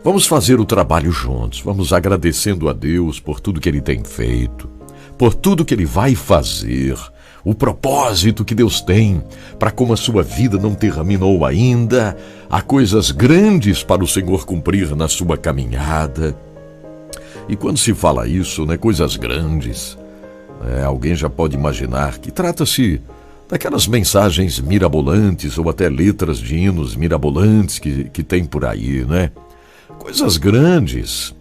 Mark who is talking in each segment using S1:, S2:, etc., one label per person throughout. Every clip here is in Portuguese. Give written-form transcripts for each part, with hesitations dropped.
S1: Vamos fazer o trabalho juntos. Vamos agradecendo a Deus por tudo que Ele tem feito, por tudo que Ele vai fazer, o propósito que Deus tem para como a sua vida não terminou ainda. Há coisas grandes para o Senhor cumprir na sua caminhada. E quando se fala isso, né, coisas grandes, alguém já pode imaginar que trata-se daquelas mensagens mirabolantes ou até letras de hinos mirabolantes que tem por aí, né? Coisas grandes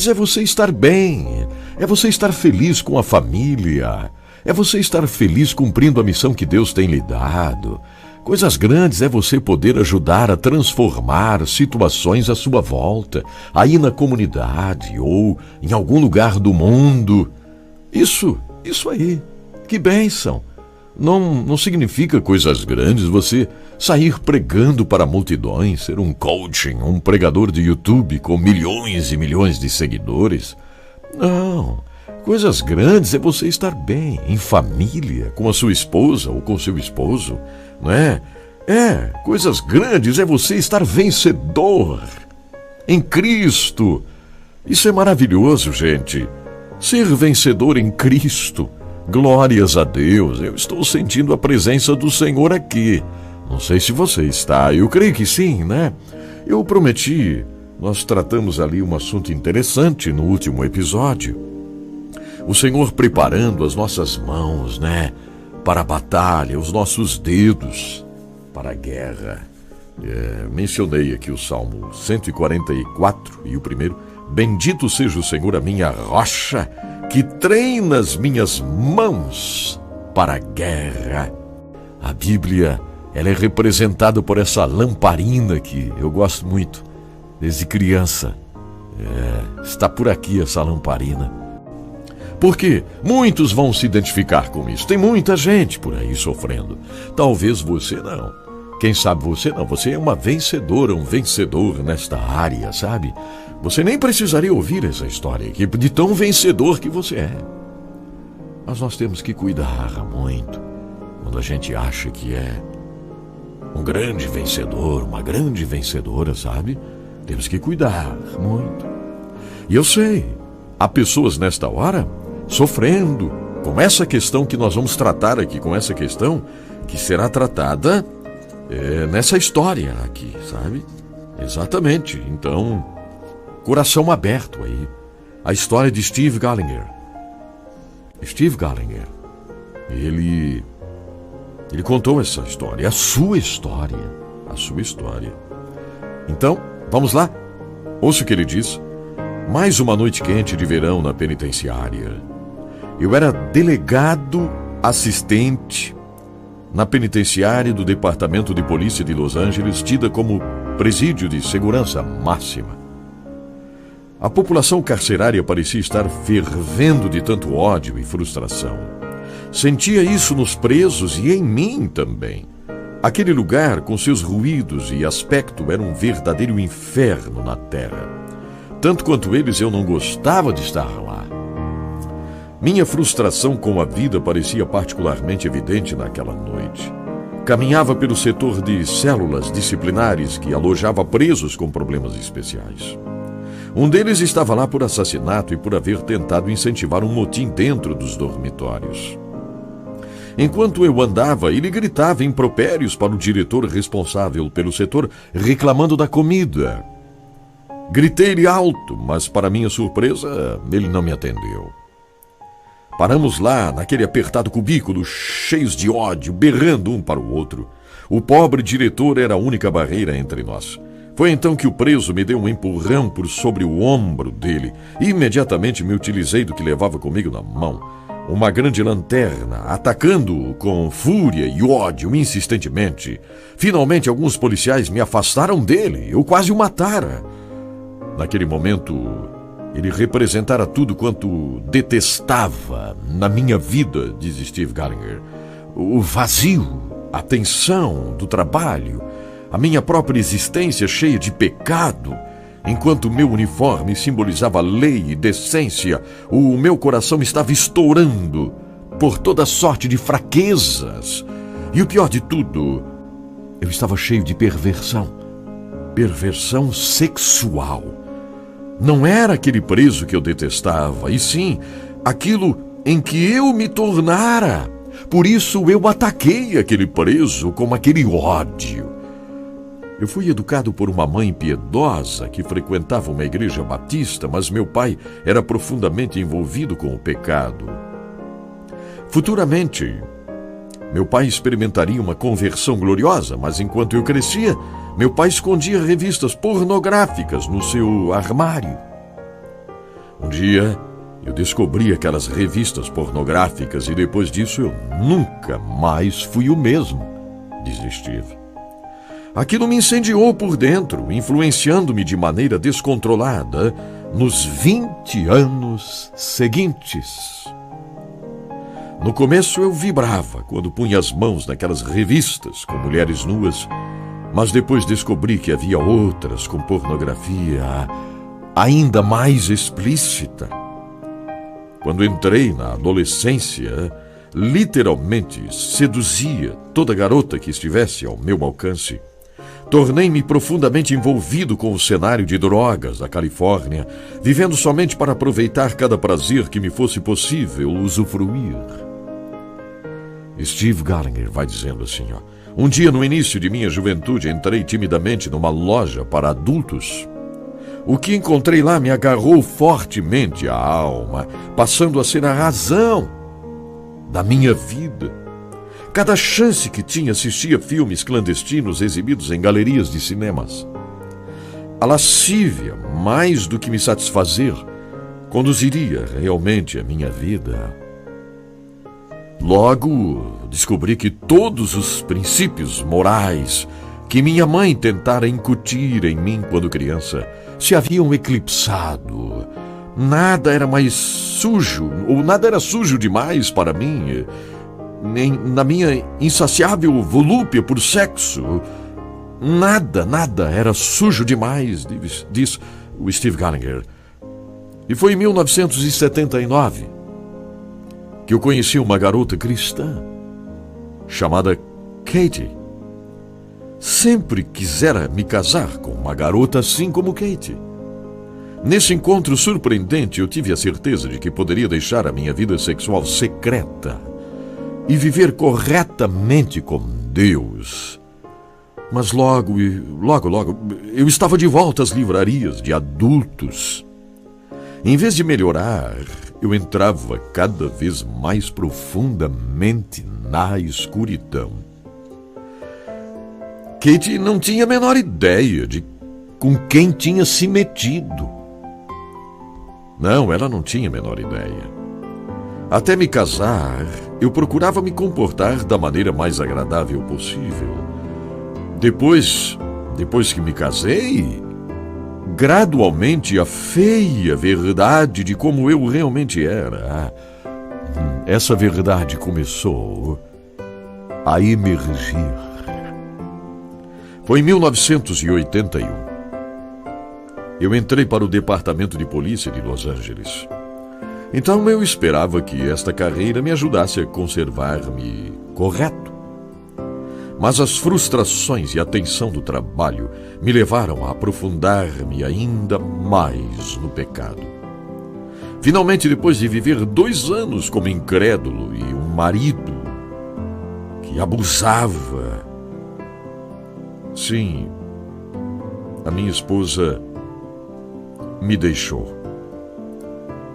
S1: é você estar bem, é você estar feliz com a família, é você estar feliz cumprindo a missão que Deus tem lhe dado. Coisas grandes é você poder ajudar a transformar situações à sua volta, aí na comunidade ou em algum lugar do mundo. Isso aí, que bênção! Não significa coisas grandes você sair pregando para multidões, ser um coaching, um pregador de YouTube com milhões e milhões de seguidores. Não, coisas grandes é você estar bem, em família, com a sua esposa ou com seu esposo, não é? Coisas grandes é você estar vencedor em Cristo. Isso é maravilhoso, gente. Ser vencedor em Cristo. Glórias a Deus, eu estou sentindo a presença do Senhor aqui. Não sei se você está, eu creio que sim, né? Eu prometi, nós tratamos ali um assunto interessante no último episódio. O Senhor preparando as nossas mãos, né? Para a batalha, os nossos dedos para a guerra. Mencionei aqui o Salmo 144 e o primeiro. Bendito seja o Senhor, a minha rocha, que treina as minhas mãos para a guerra. A Bíblia, ela é representada por essa lamparina que eu gosto muito, desde criança. Está por aqui essa lamparina. Porque muitos vão se identificar com isso. Tem muita gente por aí sofrendo. Talvez você não. Quem sabe você não. Você é uma vencedora, um vencedor nesta área, sabe? Você nem precisaria ouvir essa história aqui, de tão vencedor que você é. Mas nós temos que cuidar muito quando a gente acha que é um grande vencedor, uma grande vencedora, sabe? Temos que cuidar muito. E eu sei, há pessoas nesta hora sofrendo com essa questão que nós vamos tratar aqui, com essa questão que será tratada nessa história aqui, sabe? Exatamente. Então, coração aberto aí. A história de Steve Gallagher. Steve Gallagher, ele contou essa história, a sua história. Então, vamos lá? Ouça o que ele diz. Mais uma noite quente de verão na penitenciária. Eu era delegado assistente na penitenciária do Departamento de Polícia de Los Angeles, tida como presídio de segurança máxima. A população carcerária parecia estar fervendo de tanto ódio e frustração. Sentia isso nos presos e em mim também. Aquele lugar, com seus ruídos e aspecto, era um verdadeiro inferno na terra. Tanto quanto eles, eu não gostava de estar lá. Minha frustração com a vida parecia particularmente evidente naquela noite. Caminhava pelo setor de células disciplinares que alojava presos com problemas especiais. Um deles estava lá por assassinato e por haver tentado incentivar um motim dentro dos dormitórios. Enquanto eu andava, ele gritava impropérios para o diretor responsável pelo setor, reclamando da comida. Gritei-lhe alto, mas para minha surpresa, ele não me atendeu. Paramos lá, naquele apertado cubículo, cheios de ódio, berrando um para o outro. O pobre diretor era a única barreira entre nós. Foi então que o preso me deu um empurrão por sobre o ombro dele e imediatamente me utilizei do que levava comigo na mão. Uma grande lanterna, atacando-o com fúria e ódio insistentemente. Finalmente, alguns policiais me afastaram dele. Eu quase o matara. Naquele momento, ele representara tudo quanto detestava na minha vida, diz Steve Gallagher. O vazio, a tensão do trabalho, a minha própria existência cheia de pecado. Enquanto meu uniforme simbolizava lei e decência, o meu coração estava estourando por toda sorte de fraquezas. E o pior de tudo, eu estava cheio de perversão. perversão sexual. Não era aquele preso que eu detestava, e sim aquilo em que eu me tornara. Por isso eu ataquei aquele preso com aquele ódio. Eu fui educado por uma mãe piedosa que frequentava uma igreja batista, mas meu pai era profundamente envolvido com o pecado. Futuramente, meu pai experimentaria uma conversão gloriosa, mas enquanto eu crescia, meu pai escondia revistas pornográficas no seu armário. Um dia, eu descobri aquelas revistas pornográficas e depois disso eu nunca mais fui o mesmo, diz Steve. Aquilo me incendiou por dentro, influenciando-me de maneira descontrolada nos 20 anos seguintes. No começo eu vibrava quando punha as mãos naquelas revistas com mulheres nuas, mas depois descobri que havia outras com pornografia ainda mais explícita. Quando entrei na adolescência, literalmente seduzia toda garota que estivesse ao meu alcance. Tornei-me profundamente envolvido com o cenário de drogas da Califórnia, vivendo somente para aproveitar cada prazer que me fosse possível usufruir. Steve Gallagher vai dizendo assim, um dia no início de minha juventude entrei timidamente numa loja para adultos. O que encontrei lá me agarrou fortemente a alma, passando a ser a razão da minha vida. Cada chance que tinha assistia filmes clandestinos exibidos em galerias de cinemas. A lascívia, mais do que me satisfazer, conduziria realmente a minha vida. Logo, descobri que todos os princípios morais que minha mãe tentara incutir em mim quando criança se haviam eclipsado. Nada era mais sujo, ou nada era sujo demais para mim, nem na minha insaciável volúpia por sexo. Nada era sujo demais, diz o Steve Gallagher. E foi em 1979 que eu conheci uma garota cristã chamada Katie. Sempre quisera me casar com uma garota assim como Katie. Nesse encontro surpreendente, eu tive a certeza de que poderia deixar a minha vida sexual secreta e viver corretamente com Deus. Mas logo, eu estava de volta às livrarias de adultos. Em vez de melhorar, eu entrava cada vez mais profundamente na escuridão. Katie não tinha a menor ideia de com quem tinha se metido. Não, ela não tinha a menor ideia. Até me casar, eu procurava me comportar da maneira mais agradável possível. Depois que me casei, gradualmente a feia verdade de como eu realmente era, essa verdade começou a emergir. Foi em 1981. Eu entrei para o departamento de polícia de Los Angeles. Então eu esperava que esta carreira me ajudasse a conservar-me correto. Mas as frustrações e a tensão do trabalho me levaram a aprofundar-me ainda mais no pecado. Finalmente, depois de viver 2 anos como incrédulo e um marido que abusava, sim, a minha esposa me deixou.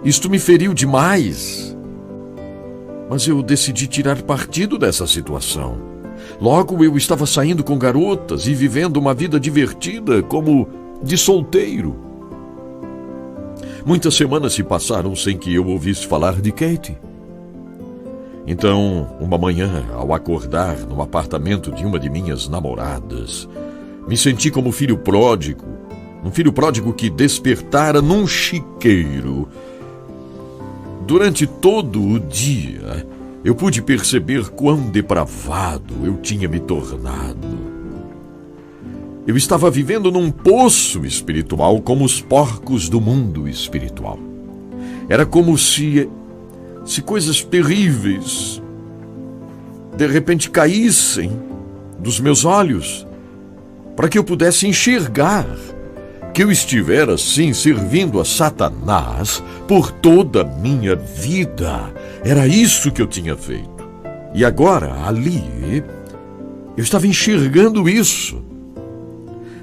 S1: Isto me feriu demais, mas eu decidi tirar partido dessa situação. Logo eu estava saindo com garotas e vivendo uma vida divertida como de solteiro. Muitas semanas se passaram sem que eu ouvisse falar de Katie. Então, uma manhã, ao acordar no apartamento de uma de minhas namoradas, me senti como filho pródigo, um filho pródigo que despertara num chiqueiro. Durante todo o dia, eu pude perceber quão depravado eu tinha me tornado. Eu estava vivendo num poço espiritual como os porcos do mundo espiritual. Era como se coisas terríveis de repente caíssem dos meus olhos para que eu pudesse enxergar que eu estivera assim servindo a Satanás por toda a minha vida. Era isso que eu tinha feito. E agora, ali, eu estava enxergando isso.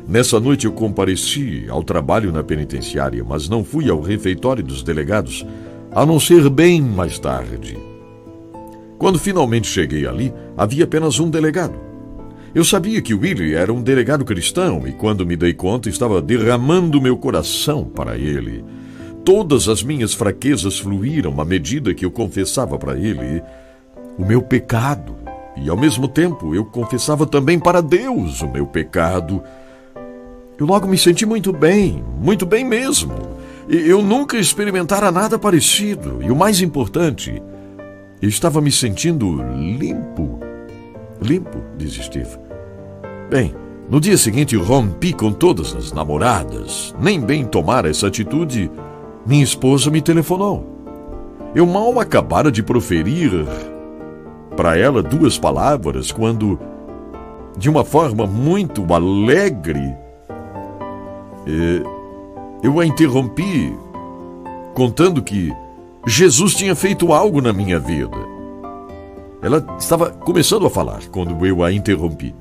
S1: Nessa noite eu compareci ao trabalho na penitenciária, mas não fui ao refeitório dos delegados, a não ser bem mais tarde. Quando finalmente cheguei ali, havia apenas um delegado. Eu sabia que Willie era um delegado cristão e quando me dei conta estava derramando meu coração para ele. Todas as minhas fraquezas fluíram à medida que eu confessava para ele o meu pecado. E ao mesmo tempo eu confessava também para Deus o meu pecado. Eu logo me senti muito bem mesmo. Eu nunca experimentara nada parecido. E o mais importante, eu estava me sentindo limpo. Limpo, diz Steve. Bem, no dia seguinte rompi com todas as namoradas. Nem bem tomar essa atitude, minha esposa me telefonou. Eu mal acabara de proferir para ela 2 palavras quando, de uma forma muito alegre, eu a interrompi contando que Jesus tinha feito algo na minha vida. Ela estava começando a falar quando eu a interrompi.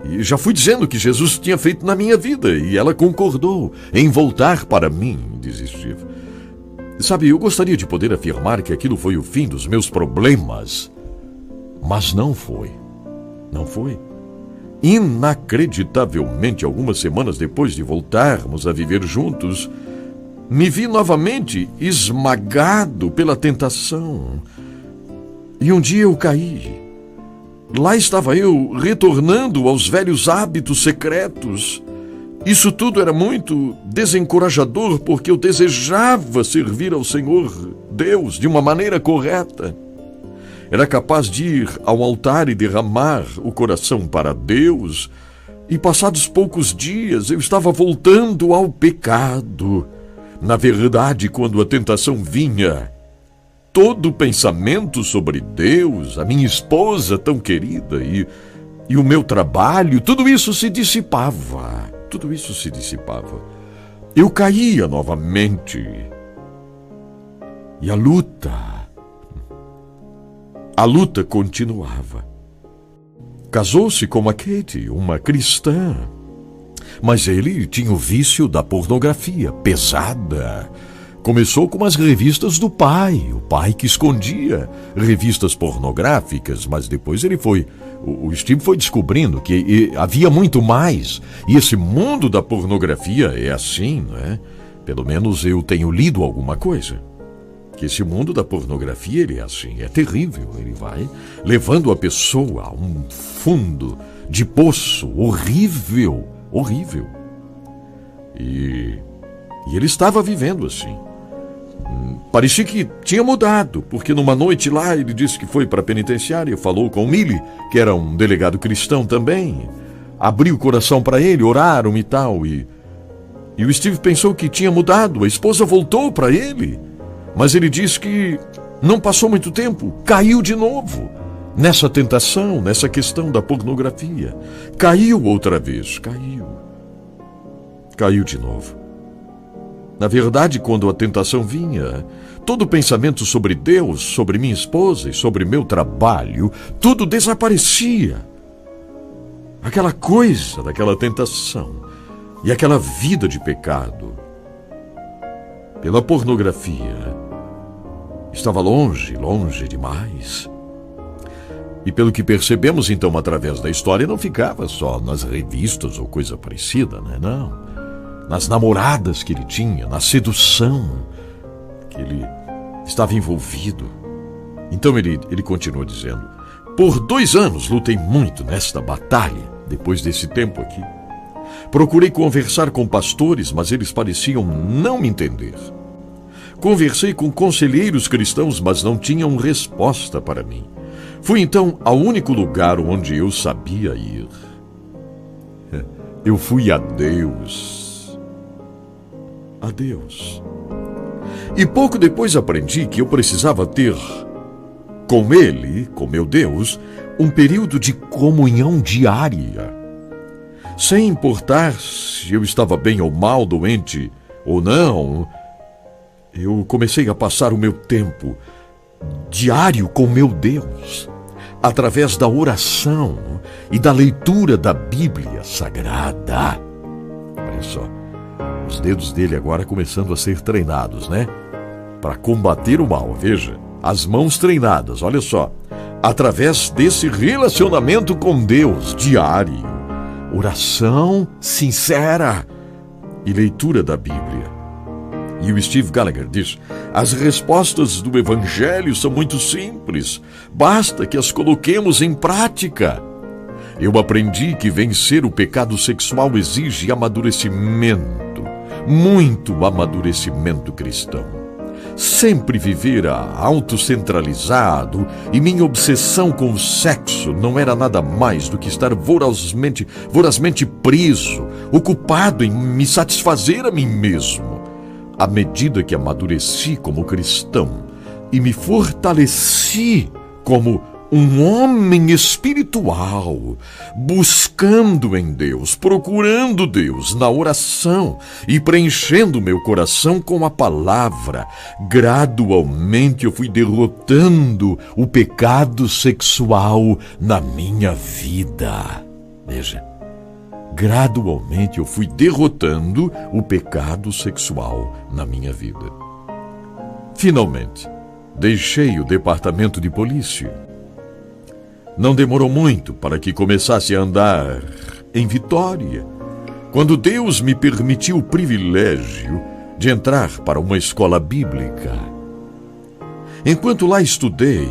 S1: E já fui dizendo que Jesus tinha feito na minha vida e ela concordou em voltar para mim, diz Steve. Sabe, eu gostaria de poder afirmar que aquilo foi o fim dos meus problemas, mas não foi. Não foi. Inacreditavelmente, algumas semanas depois de voltarmos a viver juntos, me vi novamente esmagado pela tentação. E um dia eu caí. Lá estava eu, retornando aos velhos hábitos secretos. Isso tudo era muito desencorajador, porque eu desejava servir ao Senhor Deus de uma maneira correta. Era capaz de ir ao altar e derramar o coração para Deus, e passados poucos dias eu estava voltando ao pecado. Na verdade, quando a tentação vinha, todo o pensamento sobre Deus, a minha esposa tão querida e o meu trabalho, tudo isso se dissipava. Tudo isso se dissipava. Eu caía novamente. E a luta continuava. Casou-se com a Katie, uma cristã. Mas ele tinha o vício da pornografia pesada. Começou com as revistas do pai, o pai que escondia revistas pornográficas, mas depois o Steve foi descobrindo que havia muito mais. E esse mundo da pornografia é assim, né? Pelo menos eu tenho lido alguma coisa. Que esse mundo da pornografia, ele é assim, é terrível. Ele vai levando a pessoa a um fundo de poço horrível, horrível. E ele estava vivendo assim. Parecia que tinha mudado, porque numa noite lá ele disse que foi para a penitenciária, falou com o Millie, que era um delegado cristão também, abriu o coração para ele, oraram e tal, e o Steve pensou que tinha mudado, a esposa voltou para ele, mas ele disse que não passou muito tempo, caiu de novo, nessa tentação, nessa questão da pornografia, caiu outra vez, caiu de novo. Na verdade, quando a tentação vinha, todo o pensamento sobre Deus, sobre minha esposa e sobre meu trabalho, tudo desaparecia. Aquela coisa daquela tentação e aquela vida de pecado, pela pornografia, estava longe demais. E pelo que percebemos então através da história, não ficava só nas revistas ou coisa parecida, né? Não. Nas namoradas que ele tinha, na sedução que ele estava envolvido. Então ele continuou dizendo: por 2 anos lutei muito nesta batalha, depois desse tempo aqui. Procurei conversar com pastores, mas eles pareciam não me entender. Conversei com conselheiros cristãos, mas não tinham resposta para mim. Fui então ao único lugar onde eu sabia ir. Eu fui a Deus. A Deus. E pouco depois aprendi que eu precisava ter com Ele, com meu Deus, um período de comunhão diária. sem importar se eu estava bem ou mal, doente ou não, eu comecei a passar o meu tempo diário com meu Deus, através da oração e da leitura da Bíblia Sagrada. Olha só, os dedos dele agora começando a ser treinados, né? Para combater o mal, veja, as mãos treinadas, olha só, através desse relacionamento com Deus diário, oração sincera e leitura da Bíblia. E o Steve Gallagher diz: as respostas do Evangelho são muito simples, basta que as coloquemos em prática. Eu aprendi que vencer o pecado sexual exige amadurecimento, muito amadurecimento cristão. Sempre vivera autocentralizado e minha obsessão com o sexo não era nada mais do que estar vorazmente preso, ocupado em me satisfazer a mim mesmo. À medida que amadureci como cristão e me fortaleci como um homem espiritual, buscando em Deus, procurando Deus na oração e preenchendo meu coração com a palavra, gradualmente eu fui derrotando o pecado sexual na minha vida. Veja, gradualmente eu fui derrotando o pecado sexual na minha vida. Finalmente, deixei o departamento de polícia. Não demorou muito para que começasse a andar em Vitória, quando Deus me permitiu o privilégio de entrar para uma escola bíblica. Enquanto lá estudei,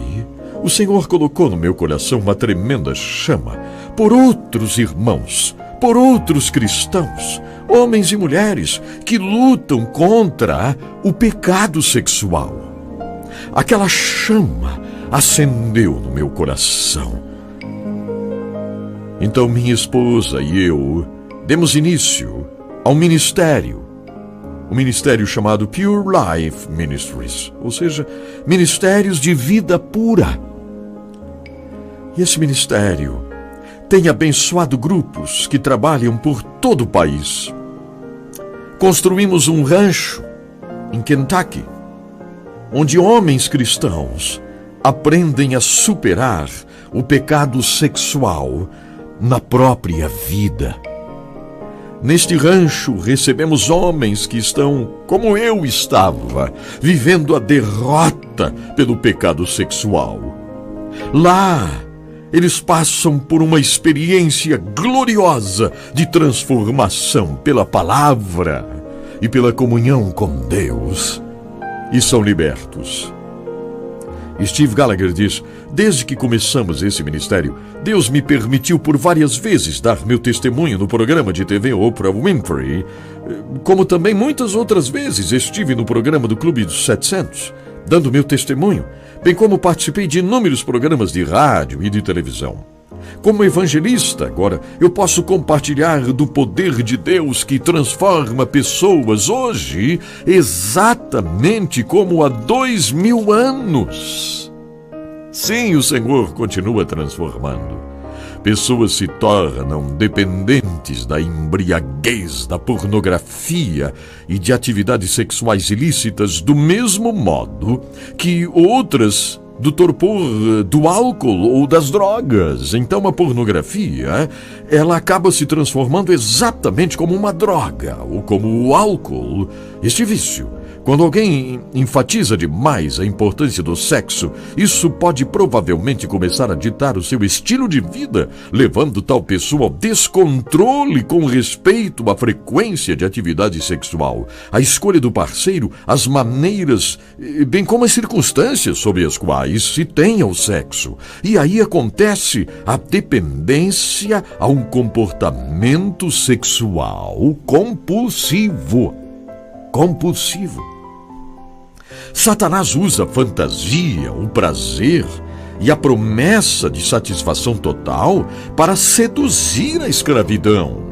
S1: o Senhor colocou no meu coração uma tremenda chama por outros irmãos, por outros cristãos, homens e mulheres que lutam contra o pecado sexual. Aquela chama acendeu no meu coração. Então minha esposa e eu demos início ao ministério, um ministério chamado Pure Life Ministries, ou seja, ministérios de vida pura. E esse ministério tem abençoado grupos que trabalham por todo o país. Construímos um rancho em Kentucky, onde homens cristãos aprendem a superar o pecado sexual na própria vida. Neste rancho recebemos homens que estão, como eu estava, vivendo a derrota pelo pecado sexual. Lá, eles passam por uma experiência gloriosa de transformação pela palavra e pela comunhão com Deus e são libertos. Steve Gallagher diz: desde que começamos esse ministério, Deus me permitiu por várias vezes dar meu testemunho no programa de TV Oprah Winfrey, como também muitas outras vezes estive no programa do Clube dos 700, dando meu testemunho, bem como participei de inúmeros programas de rádio e de televisão. Como evangelista, agora, eu posso compartilhar do poder de Deus que transforma pessoas hoje exatamente como há 2000 anos. Sim, o Senhor continua transformando. Pessoas se tornam dependentes da embriaguez, da pornografia e de atividades sexuais ilícitas do mesmo modo que outras do torpor do álcool ou das drogas. Então a pornografia, ela acaba se transformando exatamente como uma droga ou como o álcool, este vício. Quando alguém enfatiza demais a importância do sexo, isso pode provavelmente começar a ditar o seu estilo de vida, levando tal pessoa ao descontrole com respeito à frequência de atividade sexual, a escolha do parceiro, as maneiras, bem como as circunstâncias sobre as quais se tenha o sexo. E aí acontece a dependência a um comportamento sexual compulsivo. Satanás usa a fantasia, o prazer e a promessa de satisfação total para seduzir a escravidão.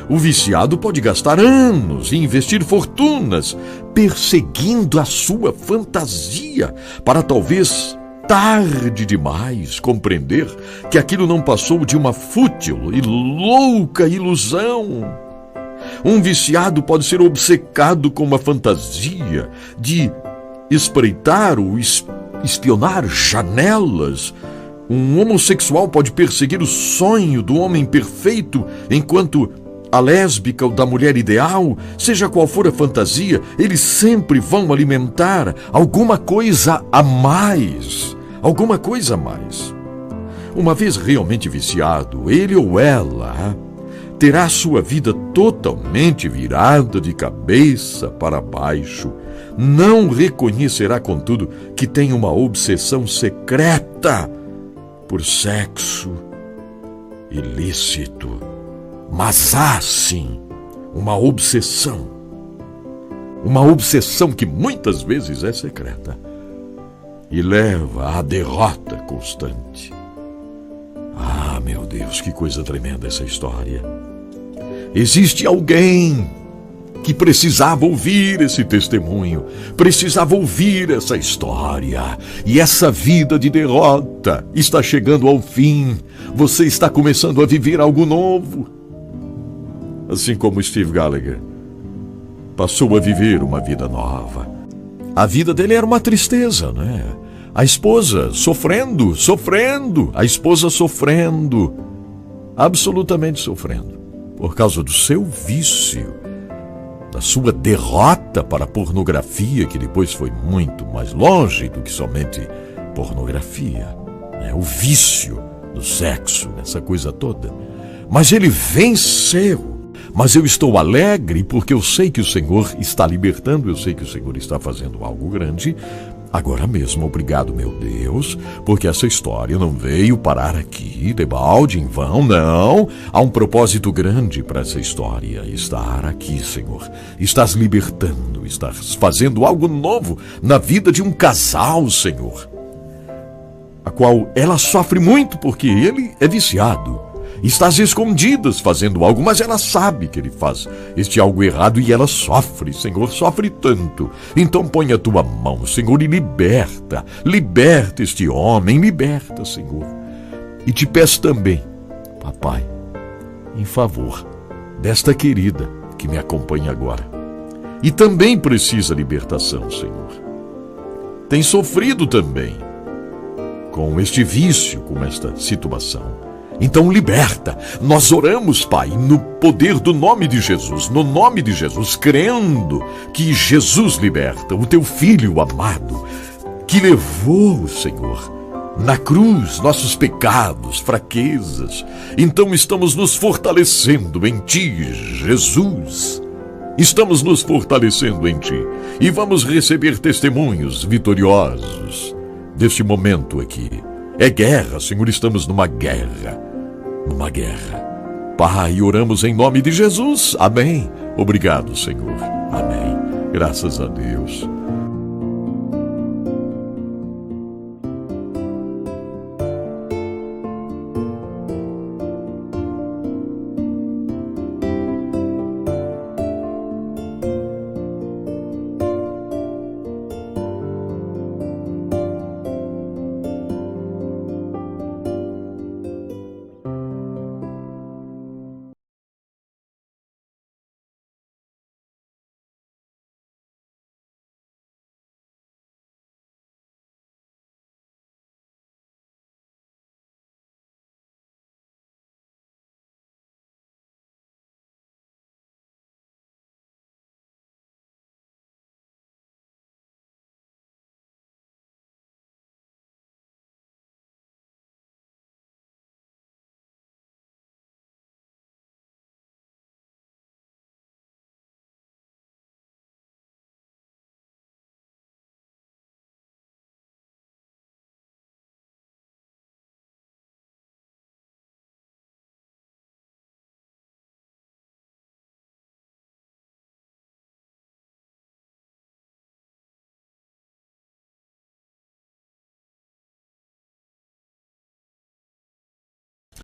S1: O viciado pode gastar anos e investir fortunas perseguindo a sua fantasia para talvez tarde demais compreender que aquilo não passou de uma fútil e louca ilusão. Um viciado pode ser obcecado com uma fantasia de espreitar ou espionar janelas. Um homossexual pode perseguir o sonho do homem perfeito, enquanto a lésbica ou da mulher ideal, seja qual for a fantasia, eles sempre vão alimentar alguma coisa a mais. Alguma coisa a mais. Uma vez realmente viciado, ele ou ela terá sua vida totalmente virada de cabeça para baixo. Não reconhecerá, contudo, que tem uma obsessão secreta por sexo ilícito. Mas há, sim, uma obsessão. Uma obsessão que muitas vezes é secreta e leva à derrota constante. Ah, meu Deus, que coisa tremenda essa história. Existe alguém que precisava ouvir esse testemunho, precisava ouvir essa história. E essa vida de derrota está chegando ao fim. Você está começando a viver algo novo. Assim como Steve Gallagher passou a viver uma vida nova. A vida dele era uma tristeza, né? A esposa sofrendo, a esposa sofrendo, absolutamente sofrendo, por causa do seu vício, da sua derrota para a pornografia, que depois foi muito mais longe do que somente pornografia, né? O vício do sexo, essa coisa toda. Mas ele venceu. Mas eu estou alegre porque eu sei que o Senhor está libertando, eu sei que o Senhor está fazendo algo grande. Agora mesmo, obrigado, meu Deus, porque essa história não veio parar aqui, debalde, em vão, não. Há um propósito grande para essa história estar aqui, Senhor. Estás libertando, estás fazendo algo novo na vida de um casal, Senhor, a qual ela sofre muito porque ele é viciado. Está às escondidas fazendo algo, mas ela sabe que ele faz este algo errado e ela sofre, Senhor, sofre tanto. Então põe a tua mão, Senhor, e liberta este homem, liberta, Senhor. E te peço também, papai, em favor desta querida que me acompanha agora. E também precisa libertação, Senhor. Tem sofrido também com este vício, com esta situação. Então liberta. Nós oramos, Pai, no poder do nome de Jesus, no nome de Jesus, crendo que Jesus liberta, o teu Filho amado, que levou, Senhor, na cruz nossos pecados, fraquezas. Então estamos nos fortalecendo em Ti, Jesus. Estamos nos fortalecendo em Ti e vamos receber testemunhos vitoriosos deste momento aqui. É guerra, Senhor, estamos numa guerra. Numa guerra. Pai, oramos em nome de Jesus. Amém. Obrigado, Senhor. Amém. Graças a Deus.